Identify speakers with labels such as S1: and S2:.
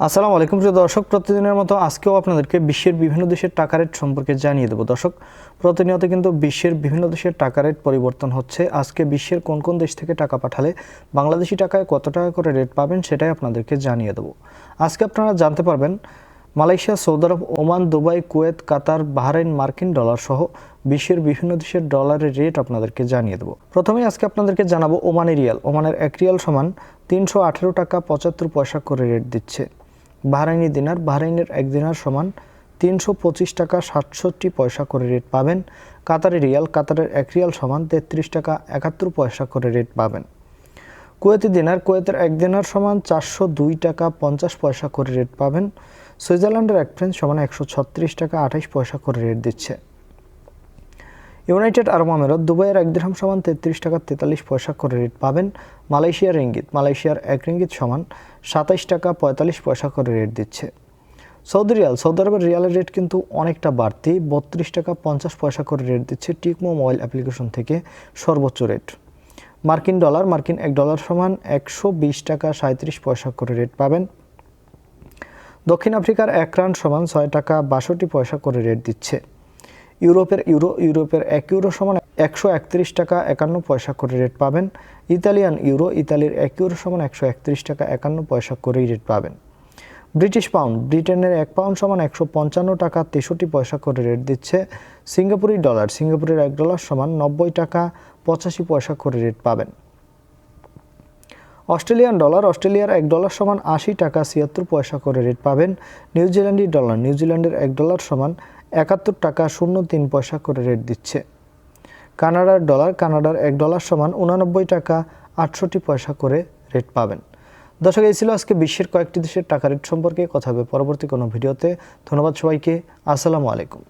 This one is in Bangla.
S1: আসসালামু আলাইকুম প্রিয় দর্শক, প্রতিদিনের মতো আজকেও আপনাদেরকে বিশ্বের বিভিন্ন দেশের টাকা রেট সম্পর্কে জানিয়ে দেব। দর্শক, প্রতিনিয়ত কিন্তু বিশ্বের বিভিন্ন দেশের টাকা রেট পরিবর্তন হচ্ছে। আজকে বিশ্বের কোন কোন দেশ থেকে টাকা পাঠালে বাংলাদেশি টাকায় কত টাকা করে রেট পাবেন সেটাই আপনাদেরকে জানিয়ে দেব। আজকে আপনারা জানতে পারবেন মালয়েশিয়া, সৌদি আরব, ওমান, দুবাই, কুয়েত, কাতার, বাহরাইন, মার্কিন ডলার সহ বিশ্বের বিভিন্ন দেশের ডলারের রেট আপনাদেরকে জানিয়ে দেব। প্রথমেই আজকে আপনাদেরকে জানাবো ওমানি রিয়াল। ওমানের 1 রিয়াল সমান 318 টাকা 75 পয়সা করে রেট দিচ্ছে। বাহরাইনি দিনার, বাহরাইনের 1 দিনার সমান 325 টাকা 67 পয়সা করে রেট পাবেন। কাতারি রিয়াল, কাতারের 1 রিয়াল সমান 33 টাকা 71 পয়সা করে রেট পাবেন। কুয়েতি দিনার, কুয়েতের 1 দিনার সমান 402 টাকা 50 পয়সা করে রেট পাবেন। সুইজারল্যান্ডের 1 ফ্রাঙ্ক সমান 136 টাকা 28 পয়সা করে রেট দিচ্ছে। ইউনাইটেড আরব আমিরাত, দুবাইয়ের 1 দিরহাম সমান 33 টাকা 43 পয়সা করে রেট পাবেন। মালয়েশিয়ার রিঙ্গিত, মালয়েশিয়ার 1 রিঙ্গিত সমান 27 টাকা 45 পয়সা করে রেট দিচ্ছে। সৌদি রিয়াল, সৌদি আরবের রিয়ালের রেট কিন্তু অনেকটা বাড়তি, 32 টাকা 50 পয়সা করে রেট দিচ্ছে টিকমো মোবাইল অ্যাপ্লিকেশন থেকে সর্বোচ্চ রেট। মার্কিন ডলার, মার্কিন 1 ডলার সমান 120 টাকা 37 পয়সা করে রেট পাবেন। দক্ষিণ আফ্রিকার 1 রান সমান 6 টাকা 62 পয়সা করে রেট দিচ্ছে। ইউরোপের ইউরো, ইউরোপের 1 ইউরো সমান 131 টাকা 51 পয়সা করে রেট পাবেন। ইতালিয়ান ইউরো, ইতালির 1 ইউরো সমান 131 টাকা 51 পয়সা করেই রেট পাবেন। ব্রিটিশ পাউন্ড, ব্রিটেনের 1 পাউন্ড সমান 155 টাকা 63 পয়সা করে রেট দিচ্ছে। সিঙ্গাপুরি ডলার, সিঙ্গাপুরের 1 ডলার সমান 90 টাকা 85 পয়সা করে রেট পাবেন। অস্ট্রেলিয়ান ডলার, অস্ট্রেলিয়ার 1 ডলার সমান 80 টাকা 76 পয়সা করে রেট পাবেন। নিউজিল্যান্ডি ডলার, নিউজিল্যান্ডের 1 ডলার সমান 71 টাকা 03 পয়সা করে রেট দিচ্ছে। কানাডার ডলার, কানাডার 1 ডলার সমান 89 টাকা 68 পয়সা করে রেট পাবেন। দর্শক, এই ছিল আজকে বিশ্বের কয়েকটি দেশের টাকা রেট সম্পর্কে। কথা হবে পরবর্তী কোনো ভিডিওতে। ধন্যবাদ সবাইকে। আসসালামু আলাইকুম।